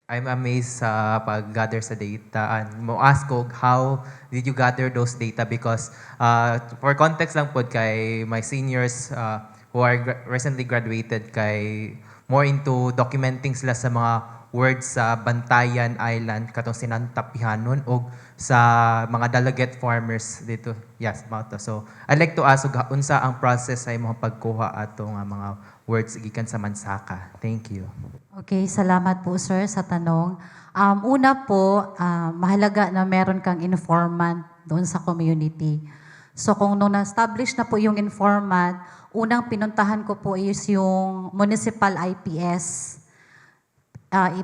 I'm amazed sa pag-gather sa data and mo ask ko how did you gather those data because for context lang po kay my seniors who are recently graduated kay more into documenting sila sa mga words sa Bantayan Island katong Sinantapihanon o sa mga delegate farmers dito. Yes, about to. So I'd like to ask unsa ang process sa imong pagkuha ato nga mga words gikan sa Mansaka. Thank you. Okay, salamat po sir sa tanong. Una po, mahalaga na meron kang informant doon sa community. So kung nung na-establish na po yung informant, unang pinuntahan ko po is yung municipal IPS. I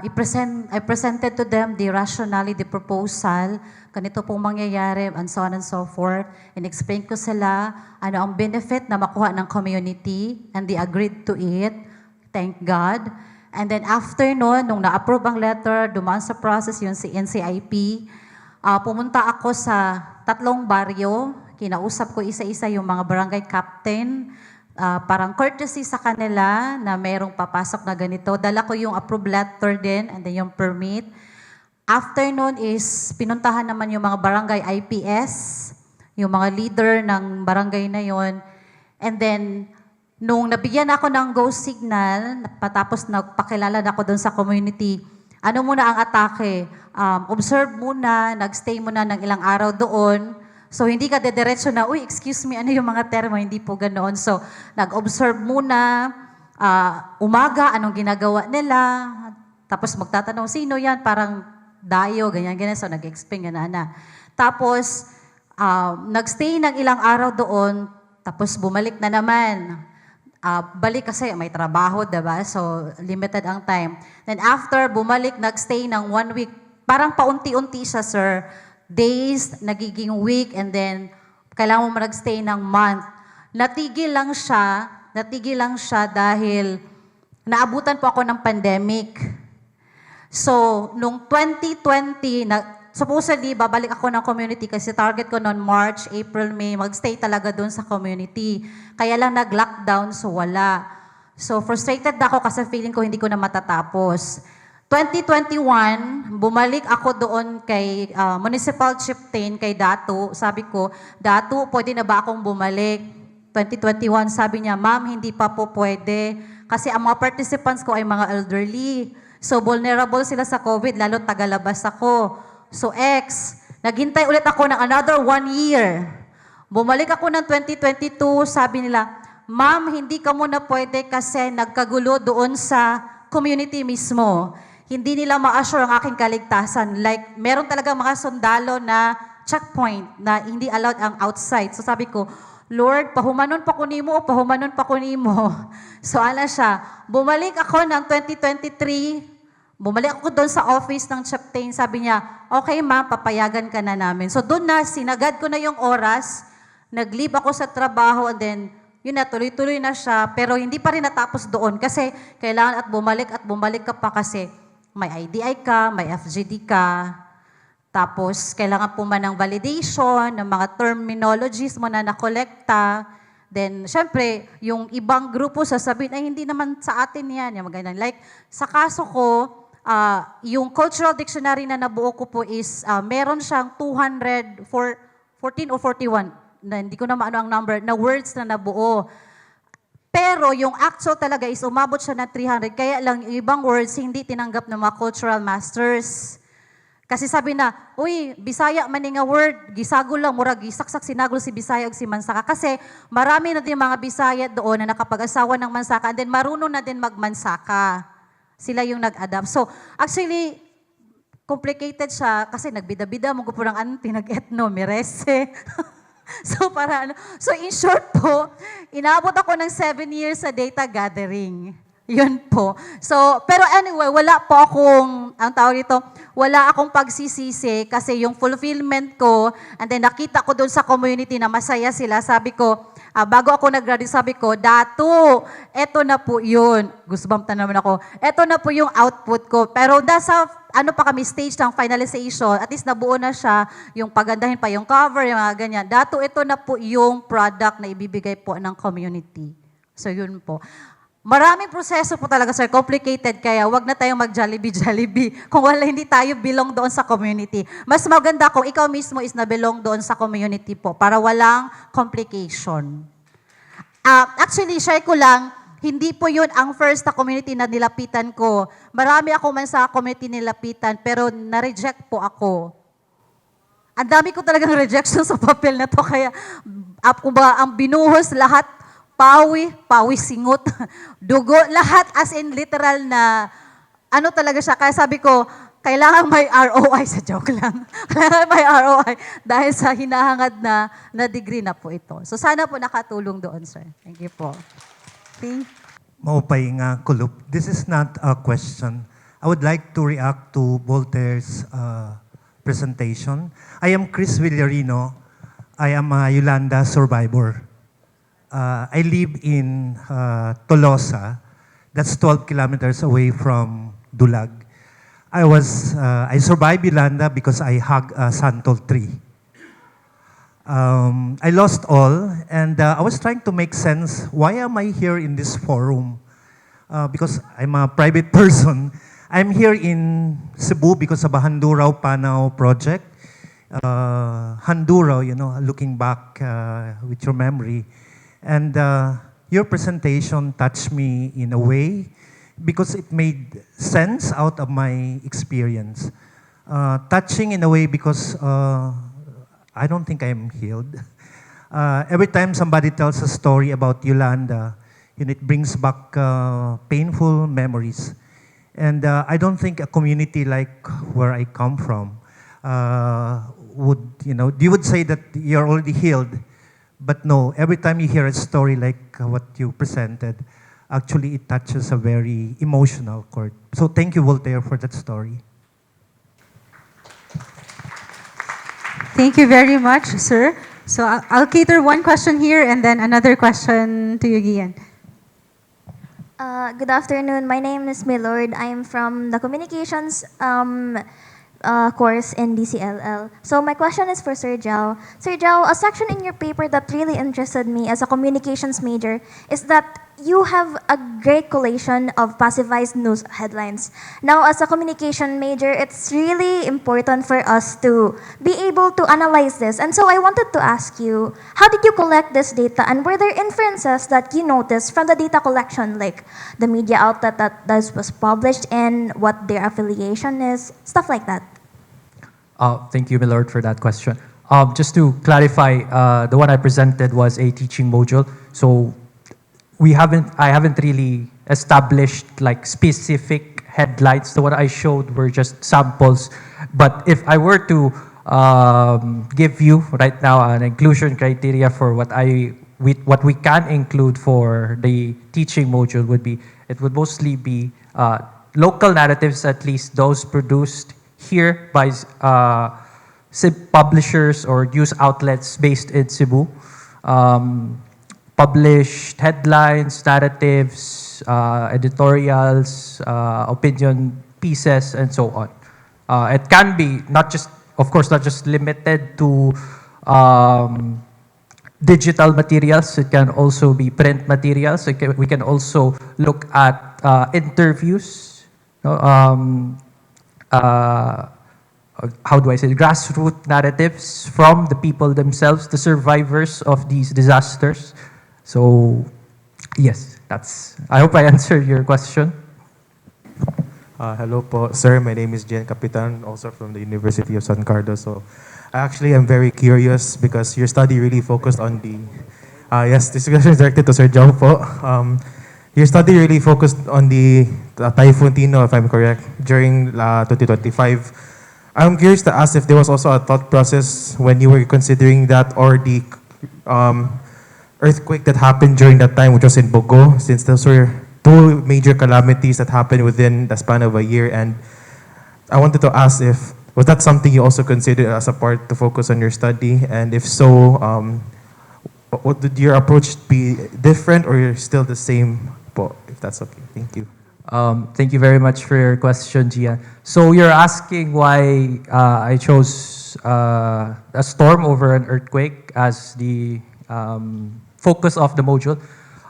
presented to them the rationale, the proposal, ganito pong mangyayari, and so on and so forth. In-explain ko sila ano ang benefit na makuha ng community, and they agreed to it. Thank God. And then after noon, nung na-approve ang letter, dumaan sa process yung si NCIP, pumunta ako sa 3 baryo, kinausap ko isa-isa yung mga barangay captain, parang courtesy sa kanila na mayroong papasok na ganito. Dala ko yung approved letter din and then yung permit. After noon is pinuntahan naman yung mga barangay IPS, yung mga leader ng barangay na yon. And then, nung nabigyan ako ng go signal, patapos nagpakilala na ako doon sa community, ano muna ang atake? Observe muna, nagstay muna ng ilang araw doon. So, hindi ka dediretso na, uy, excuse me, ano yung mga termo? Hindi po ganoon. So, nag-observe muna, umaga, anong ginagawa nila, tapos magtatanong, sino yan? Parang dayo, ganyan-ganyan. So, nag-explain na. Tapos, nagstay ng ilang araw doon, tapos bumalik na naman. Balik kasi may trabaho, diba? So, limited ang time. Then after, bumalik, nagstay ng 1 week. Parang paunti-unti siya, sir. Days, nagiging week, and then kailangan mo nagstay ng month. Natigil lang siya dahil naabutan po ako ng pandemic. So, nung 2020, supposedly, babalik ako ng community kasi target ko noon March, April, May, magstay talaga doon sa community. Kaya lang nag-lockdown, so wala. So frustrated ako kasi feeling ko hindi ko na matatapos. 2021, bumalik ako doon kay Municipal Chieftain, kay Datu. Sabi ko, Datu, pwede na ba akong bumalik? 2021, sabi niya, ma'am, hindi pa po pwede. Kasi ang mga participants ko ay mga elderly. So vulnerable sila sa COVID, lalo tagalabas ako. So, naghintay ulit ako ng another 1 year. Bumalik ako ng 2022, sabi nila, ma'am, hindi ka muna pwede kasi nagkagulo doon sa community mismo. Hindi nila ma-assure ang aking kaligtasan. Like, meron talaga mga sundalo na checkpoint na hindi allowed ang outside. So sabi ko, Lord, pahumanon pa ko nimo o pahumanon pa ko nimo. So, siya. Bumalik ako ng 2023, bumalik ako doon sa office ng chieftain, sabi niya, okay ma'am, papayagan ka na namin. So doon na, sinagad ko na yung oras, nag-leave ako sa trabaho, and then, yun na, tuloy-tuloy na siya, pero hindi pa rin natapos doon kasi kailangan at bumalik ka pa kasi may IDI ka, may FGD ka, tapos kailangan po man ng validation, ng mga terminologies mo na nakolekta. Then, syempre, yung ibang grupo sasabihin, ay hindi naman sa atin yan, yung mga ganyan. Like, sa kaso ko, yung cultural dictionary na nabuo ko po is, meron siyang 214 o 41, na hindi ko na maano ang number, na words na nabuo. Pero yung actual talaga is umabot siya na 300, kaya lang yung ibang words hindi tinanggap ng mga cultural masters. Kasi sabi na, uy, Bisaya man nga word, gisagol lang, murag gisaksak sinagol si Bisaya o si Mansaka. Kasi marami na din mga Bisaya doon na nakapag-asawa ng Mansaka and then marunong na din magmansaka. Sila yung nag-adapt. So, actually, complicated siya kasi nagbida-bida mo po ng pinag-etno, mirese. So, so, in short po, inabot ako ng 7 years sa data gathering. Yun po. So, pero anyway, wala po akong, ang tawag dito, wala akong pagsisisi kasi yung fulfillment ko, and then nakita ko doon sa community na masaya sila, sabi ko, bago ako nag-graduate, sabi ko, Datu, eto na po yun. Goosebump na naman ako. Eto na po yung output ko. Pero nasa, pa kami stage ng finalization, at least nabuo na siya, yung pagandahin pa yung cover, yung mga ganyan. Datu, ito na po yung product na ibibigay po ng community. So, yun po. Maraming proseso po talaga, sir. Complicated, kaya wag na tayong mag-Jollibee kung wala hindi tayo belong doon sa community. Mas maganda kung ikaw mismo is na belong doon sa community po para walang complication. Actually, share ko lang, hindi po yun ang first na community na nilapitan ko. Marami ako man sa community nilapitan, pero na-reject po ako. Ang dami ko talagang rejection sa papel na to, kaya kumbaga, ang binuhos lahat, pawi singot, dugo, lahat as in literal na, ano talaga siya. Kaya sabi ko, kailangan may ROI, sa joke lang. Kailangan may ROI dahil sa hinahangad na degree na po ito. So sana po nakatulong doon, sir. Thank you po. Maupay nga kulup. This is not a question. I would like to react to Voltaire's presentation. I am Chris Villarino. I am a Yolanda survivor. I live in Tolosa. That's 12 kilometers away from Dulag. I survived Yolanda because I hugged a santol tree. I lost all, and I was trying to make sense. Why am I here in this forum? Because I'm a private person. I'm here in Cebu because of a Handurao Panao project. Handurao, looking back with your memory. And your presentation touched me in a way because it made sense out of my experience. Touching in a way because I don't think I'm healed. Every time somebody tells a story about Yolanda, it brings back painful memories. And I don't think a community like where I come from you would say that you're already healed. But no, every time you hear a story like what you presented, actually it touches a very emotional chord. So thank you, Voltaire, for that story. Thank you very much, sir. So I'll cater one question here and then another question to you, Gian. Good afternoon. My name is Milord. I am from the communications course in DCLL. So my question is for Sir Jao. Sir Jao, a section in your paper that really interested me as a communications major is that you have a great collation of passivized news headlines. Now, as a communication major, it's really important for us to be able to analyze this. And so I wanted to ask you, how did you collect this data? And were there inferences that you noticed from the data collection, like the media outlet that this was published in, what their affiliation is, stuff like that? Thank you, Milord, for that question. Just to clarify, the one I presented was a teaching module. So I haven't really established like specific headlines. The one I showed were just samples. But if I were to give you right now an inclusion criteria for what we can include for the teaching module it would mostly be local narratives, at least those produced here by publishers or news outlets based in Cebu. Published headlines, narratives, editorials, opinion pieces, and so on. It can be not just limited to digital materials. It can also be print materials. We can also look at interviews. How do I say, grassroots narratives from the people themselves, the survivors of these disasters. So, yes, I hope I answered your question. Hello po, sir. My name is Jen Capitan, also from the University of San Carlos. So, I actually am very curious because your study really focused on the... yes, this question is directed to Sir Jao po. Your study really focused on the Typhoon Tino, if I'm correct, during 2025. I'm curious to ask if there was also a thought process when you were considering that, or the earthquake that happened during that time, which was in Bogo, since those were two major calamities that happened within the span of a year. And I wanted to ask was that something you also considered as a part to focus on your study? And if so, would your approach be different or still the same? If that's okay. Thank you. Thank you very much for your question, Gian. So you're asking why I chose a storm over an earthquake as the focus of the module.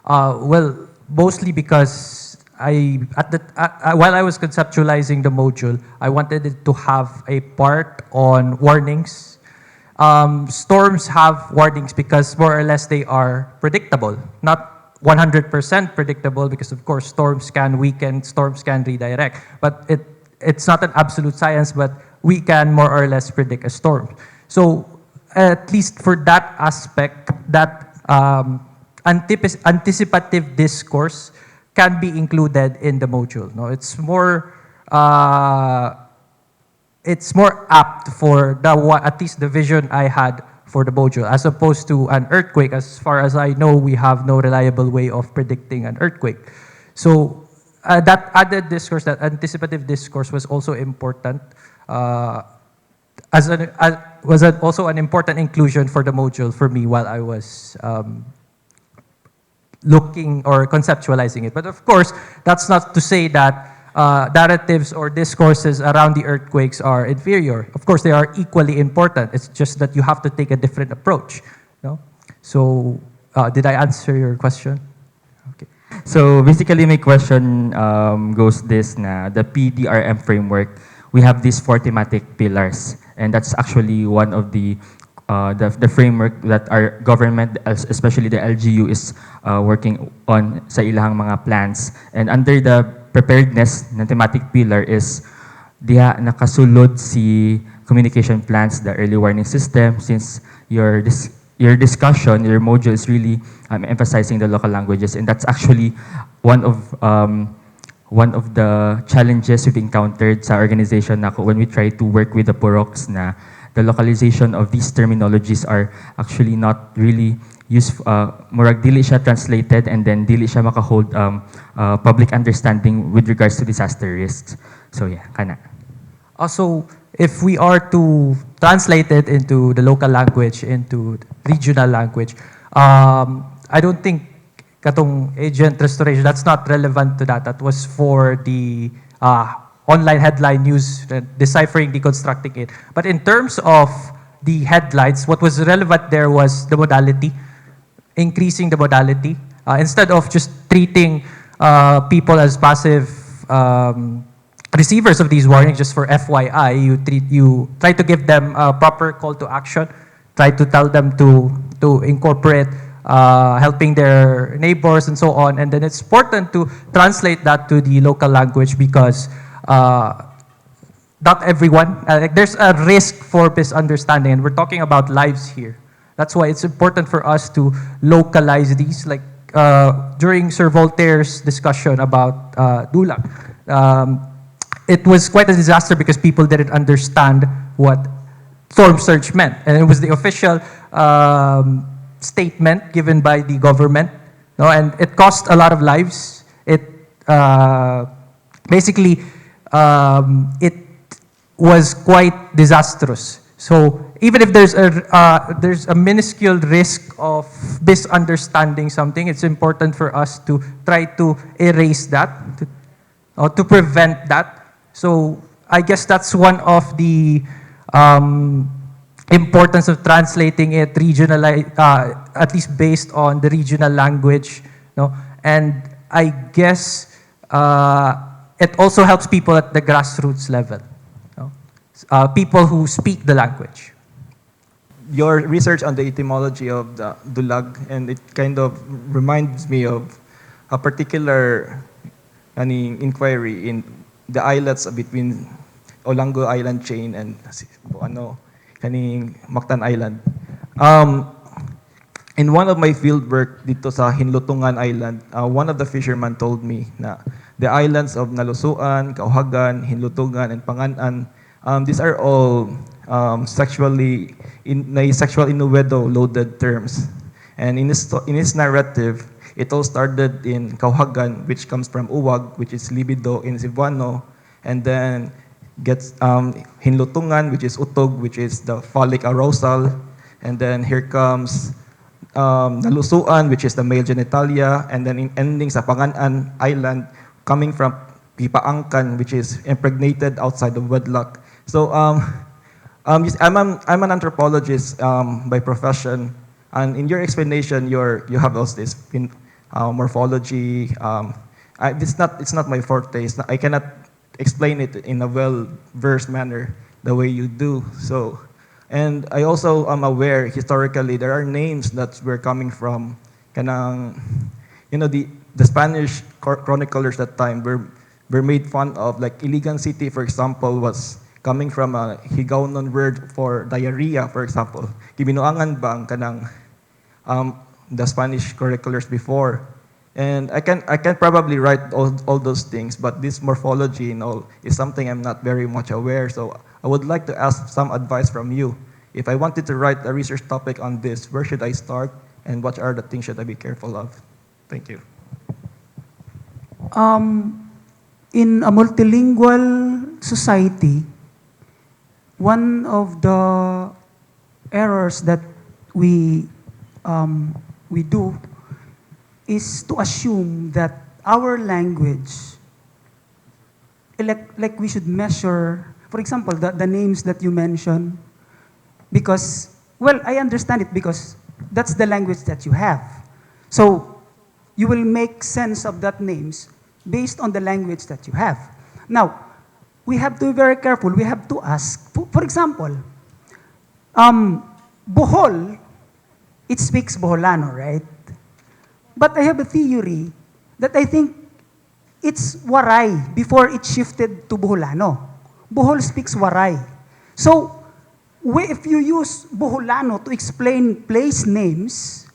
Well, mostly because while I was conceptualizing the module, I wanted it to have a part on warnings. Storms have warnings because more or less they are predictable, not 100% predictable because of course storms can weaken, storms can redirect, but it's not an absolute science, but we can more or less predict a storm. So at least for that aspect, that anticipative discourse can be included in the module. No, it's more apt for at least the vision I had for the module, as opposed to an earthquake. As far as I know, we have no reliable way of predicting an earthquake. So that added discourse, that anticipative discourse, was also important. Also an important inclusion for the module for me while I was looking or conceptualizing it. But of course, that's not to say that narratives or discourses around the earthquakes are inferior. Of course, they are equally important. It's just that you have to take a different approach. No? So, did I answer your question? Okay. So basically, my question goes this: na the PDRM framework, we have these 4 thematic pillars, and that's actually one of the framework that our government, especially the LGU, is working on sa ilang mga plans. And under the preparedness na thematic pillar is diha nakasulod si communication plans, the early warning system, since your discussion, your module is really emphasizing the local languages, and that's actually one of the challenges we've encountered sa organization na when we try to work with the PUROCs, na the localization of these terminologies are actually not really useful. Murag dili siya translated, and then dili siya makahold public understanding with regards to disaster risks. So yeah, kana. Also, if we are to translate it into the local language, into regional language, I don't think katong agent restoration, that's not relevant to that. That was for the online headline news, deciphering, deconstructing it. But in terms of the headlines, what was relevant there was the modality, increasing the modality. Instead of just treating people as passive receivers of these warnings, just for FYI, you try to give them a proper call to action, try to tell them to incorporate helping their neighbors and so on. And then it's important to translate that to the local language because not everyone, there's a risk for misunderstanding, and we're talking about lives here. That's why it's important for us to localize these. Like during Sir Voltaire's discussion about Dulang, it was quite a disaster because people didn't understand what storm surge meant, and it was the official statement given by the government. No, and it cost a lot of lives. It basically it was quite disastrous. So even if there's a minuscule risk of misunderstanding something, it's important for us to try to erase that, or to prevent that. So I guess that's one of the importance of translating it regional, at least based on the regional language. No? And I guess it also helps people at the grassroots level, people who speak the language. Your research on the etymology of the dulag, and it kind of reminds me of a particular inquiry in the islets between Olango Island chain and Mactan Island. In one of my field work dito sa Hinlutungan Island, one of the fishermen told me na the islands of Nalusuan, Kauhagan, Hinlutungan, and Panganan, these are all sexual innuendo loaded terms. And in his narrative, it all started in Kauhagan, which comes from uwag, which is libido in Cebuano, and then gets Hinlutungan, which is utog, which is the phallic arousal, and then here comes Nalusuan, which is the male genitalia, and then ending sa Panganan Island, coming from Pipaangkan, which is impregnated outside of wedlock. So I'm an anthropologist by profession, and in your explanation, you have also this morphology. It's not my forte. I cannot explain it in a well-versed manner the way you do. So, and I also am aware historically there are names that were coming from kanang, the Spanish chroniclers that time were made fun of. Like Iligan City, for example, was coming from a Higaonon word for diarrhea, for example. Gibinuangan bang kanang the Spanish chroniclers before. And I can probably write all those things, but this morphology and all is something I'm not very much aware. So I would like to ask some advice from you. If I wanted to write a research topic on this, where should I start, and what are the things should I be careful of? Thank you. In a multilingual society, one of the errors that we do is to assume that our language, like we should measure, for example, the names that you mentioned, because, well, I understand it because that's the language that you have. So you will make sense of that names based on the language that you have. Now, we have to be very careful. We have to ask, for example, Bohol, it speaks Boholano, right? But I have a theory that I think it's Waray before it shifted to Boholano. Bohol speaks Waray. So, if you use Boholano to explain place names,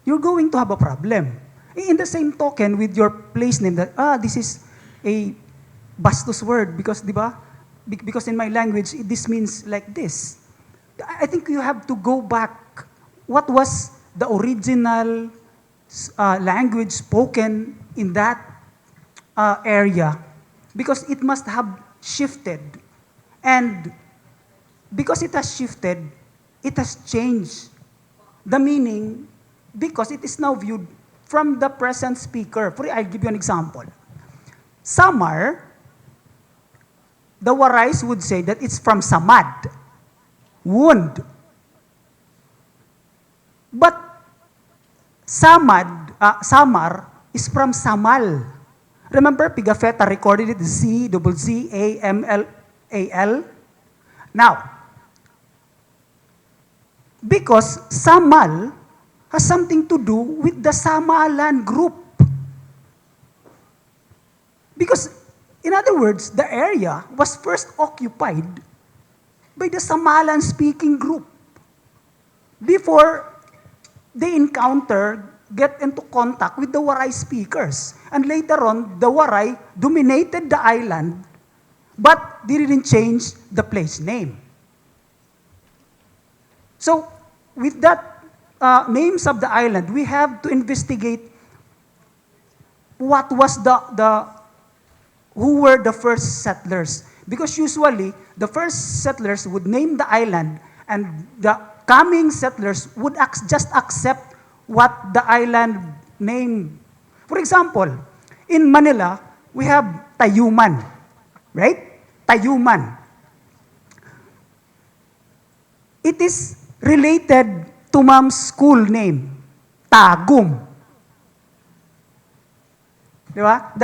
you're going to have a problem. In the same token with your place name that, this is a bastos word because, di ba? Because in my language, this means like this. I think you have to go back. What was the original language spoken in that area? Because it must have shifted. And because it has shifted, it has changed the meaning because it is now viewed from the present speaker. I'll give you an example. Samar, the Warais would say that it's from Samad, wound. But Samar is from Samal. Remember, Pigafetta recorded it Zammal. Now, because Samal has something to do with the Samalan group. Because, in other words, the area was first occupied by the Samalan-speaking group before they get into contact with the Waray speakers. And later on, the Waray dominated the island, but they didn't change the place name. So, with that names of the island, we have to investigate what was who were the first settlers. Because usually, the first settlers would name the island, and the coming settlers would just accept what the island name. For example, in Manila, we have Tayuman, right? Tayuman. It is related to Mom's school name, Tagum. Di ba?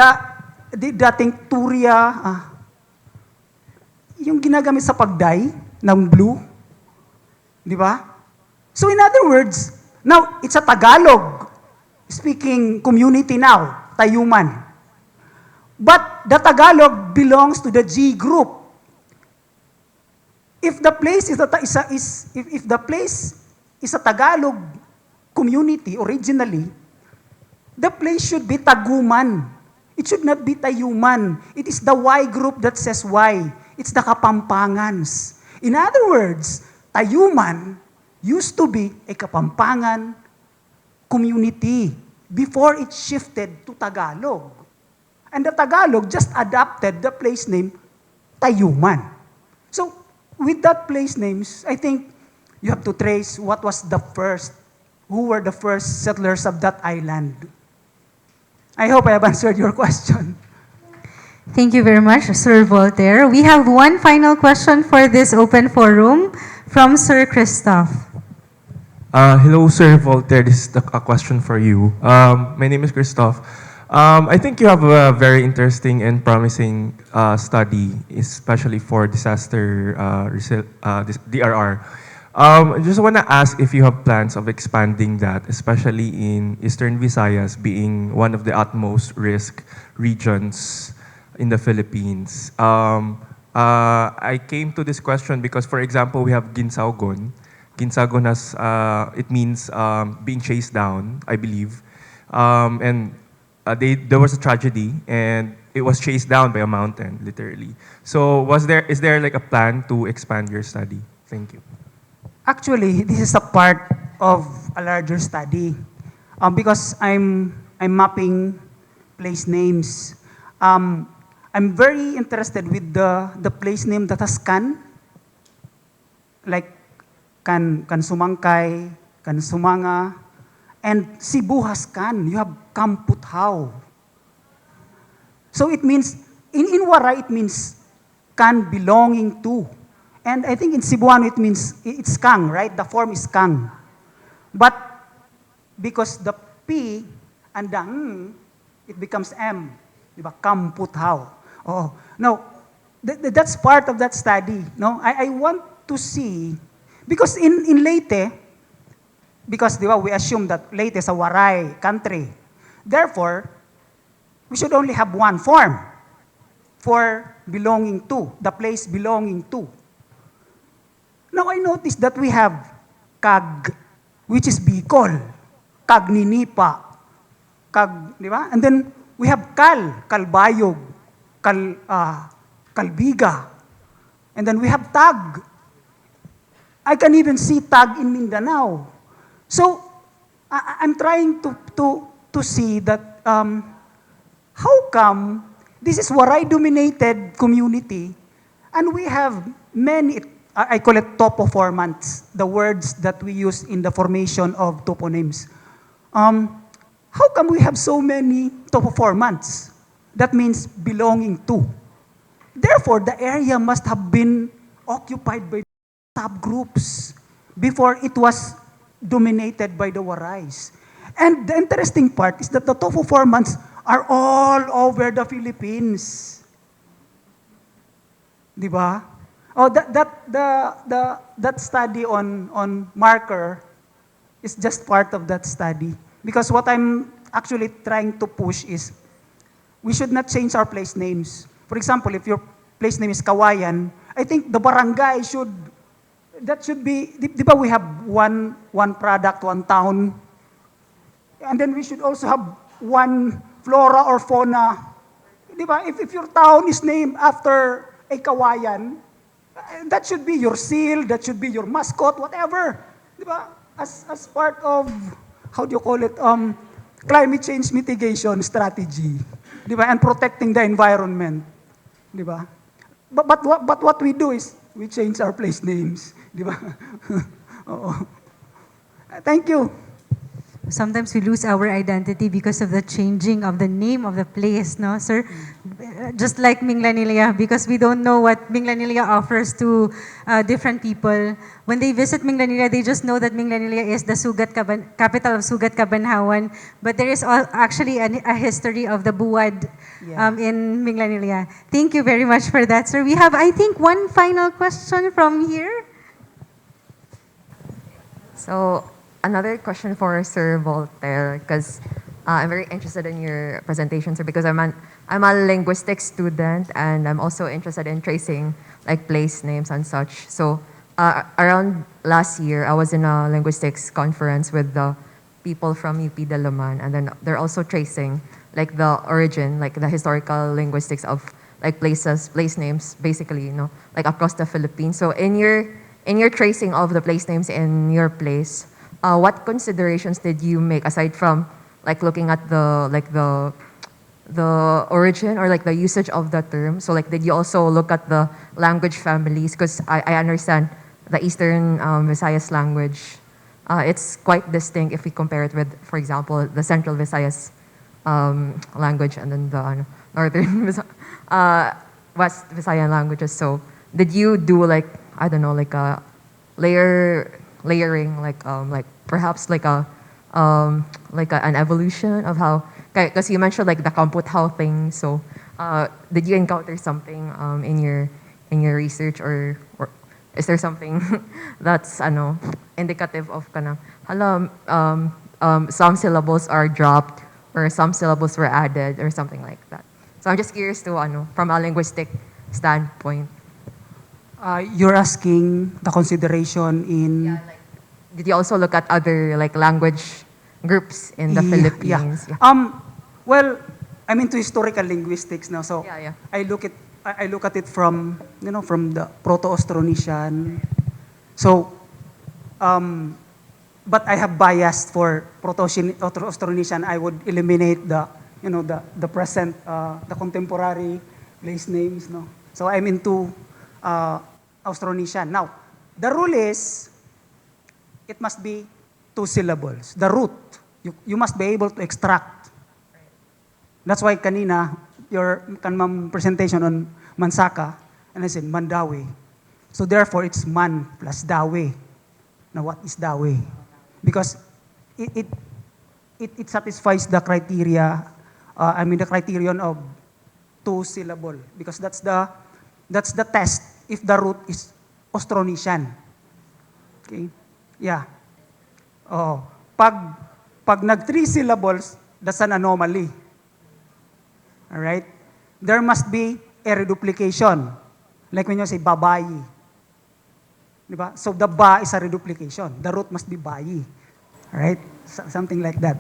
Dating Turia, yung ginagamit sa pagday ng blue. Di ba? So in other words, now it's a Tagalog speaking community now, Tayuman. But the Tagalog belongs to the G group. If the place is a Tagalog community originally, the place should be Taguman. It should not be Tayuman. It is the Y group that says Y. It's the Kapampangans. In other words, Tayuman used to be a Kapampangan community before it shifted to Tagalog. And the Tagalog just adopted the place name Tayuman. So, with that place names, I think you have to trace who were the first settlers of that island. I hope I have answered your question. Thank you very much, Sir Voltaire. We have one final question for this open forum from Sir Christoph. Hello, Sir Voltaire. This is a question for you. My name is Christoph. I think you have a very interesting and promising study, especially for disaster DRR. I just want to ask if you have plans of expanding that, especially in Eastern Visayas being one of the utmost risk regions in the Philippines. I came to this question because, for example, we have Ginsaogon. Ginsagon has, it means being chased down, I believe. And there was a tragedy and it was chased down by a mountain, literally. So is there like a plan to expand your study? Thank you. Actually, this is a part of a larger study because I'm mapping place names. I'm very interested with the place name that has kan, like kan Sumangkay, kan Sumanga, and Cebu has kan. You have Kamputhao. So it means, in Waray, it means kan belonging to. And I think in Cebuano, it means, it's kang, right? The form is kang. But because the P and the ng, it becomes M. Diba? Kamputhao. Oh, no, that's part of that study. No, I want to see, because in Leyte, because diba, we assume that Leyte is a Waray country. Therefore, we should only have one form for belonging to, the place belonging to. Now, I noticed that we have Kag, which is Bicol, Kagninipa, Kag, di ba? And then we have Kalbayog, Kalbiga. And then we have Tag. I can even see Tag in Mindanao. So, I'm trying to see that how come this is Waray-dominated community and we have many, I call it topoformants, the words that we use in the formation of toponyms. How come we have so many topoformants? That means belonging to. Therefore, the area must have been occupied by subgroups before it was dominated by the Warays. And the interesting part is that the topoformants are all over the Philippines. Di ba? Oh, that study on marker is just part of that study. Because what I'm actually trying to push is we should not change our place names. For example, if your place name is Kawayan, I think the barangay should be, di ba we have one product, one town, and then we should also have one flora or fauna. Di ba? If your town is named after a Kawayan, that should be your seal, that should be your mascot, whatever. Di ba? As part of, how do you call it, climate change mitigation strategy. Di ba? And protecting the environment. Di ba? But what we do is, we change our place names. Di ba? Oo. Thank you. Sometimes we lose our identity because of the changing of the name of the place, no, sir? Just like Minglanilia, because we don't know what Minglanilia offers to different people. When they visit Minglanilia, they just know that Minglanilia is the capital of Sugat Kabanhawan, but there is actually a history of the Buwad in Minglanilia. Thank you very much for that, sir. We have, I think, one final question from here. So, another question for Sir Voltaire, because I'm very interested in your presentation, sir, because I'm a linguistics student and I'm also interested in tracing like place names and such. So around last year, I was in a linguistics conference with the people from UP Dalaman, and then they're also tracing like the origin, like the historical linguistics of like places, place names, basically, you know, like across the Philippines. So in your tracing of the place names in your place, what considerations did you make aside from like looking at the origin or like the usage of the term? So like did you also look at the language families? Because I understand the Eastern Visayas language, it's quite distinct if we compare it with, for example, the Central Visayas language and then the Northern West Visayan languages. So did you do like, I don't know, like a layer layering, like perhaps an evolution of how, because you mentioned like the compute how thing. So, did you encounter something in your research, or is there something that's indicative of kanang hala some syllables are dropped or some syllables were added or something like that. So I'm just curious to from a linguistic standpoint. You're asking the consideration in... Did you also look at other like language groups in the Philippines? Yeah. Well, I'm into historical linguistics now, so Yeah. I look at it from from the Proto-Austronesian. So, but I have bias for Proto-Austronesian. I would eliminate the present, the contemporary place names. No, so I'm into Austronesian. Now, the rule is it must be 2 syllables. The root, you must be able to extract. That's why kanina, your presentation on Mansaka, and I said Mandawi. So therefore, it's man plus dawe. Now, what is dawe? Because it satisfies the criteria, the criterion of 2 syllable. Because that's the test if the root is Austronesian. Okay? Yeah. Oh, pag nag 3 syllables, that's an anomaly. All right? There must be a reduplication. Like when you say babayi. Diba? So the ba is a reduplication. The root must be bayi. All right? Something like that.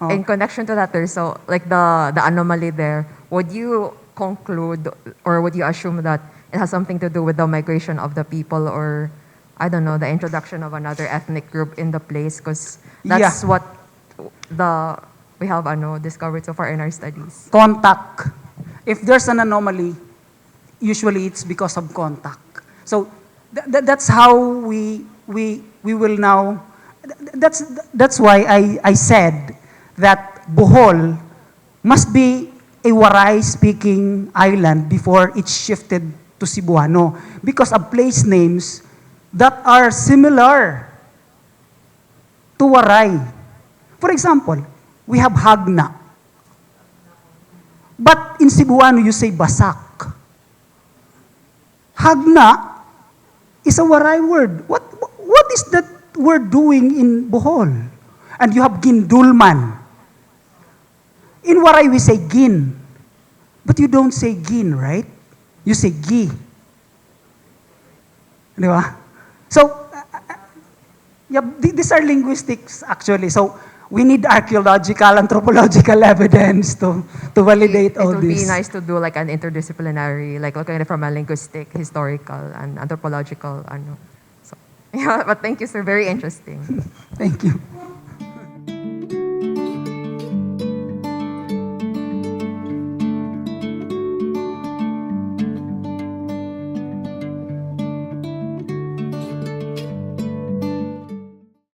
In connection to that, so like the anomaly there, would you conclude or would you assume that it has something to do with the migration of the people, or I don't know, the introduction of another ethnic group in the place? Because that's what we have discovered so far in our studies. Contact. If there's an anomaly, usually it's because of contact. So that's how we will now. That's why I said that Bohol must be a Waray-speaking island before it shifted to Cebuano, because of place names that are similar to Waray. For example, we have Hagna. But in Cebuano, you say Basak. Hagna is a Waray word. What is that word doing in Bohol? And you have Gindulman. In Waray, we say Gin. But you don't say Gin, right? You say Gi. Di ba? So, these are linguistics actually. So, we need archaeological, anthropological evidence to validate all this. It would be nice to do like an interdisciplinary, like looking at it from a linguistic, historical, and anthropological. So, yeah, but thank you, sir. Very interesting. Thank you.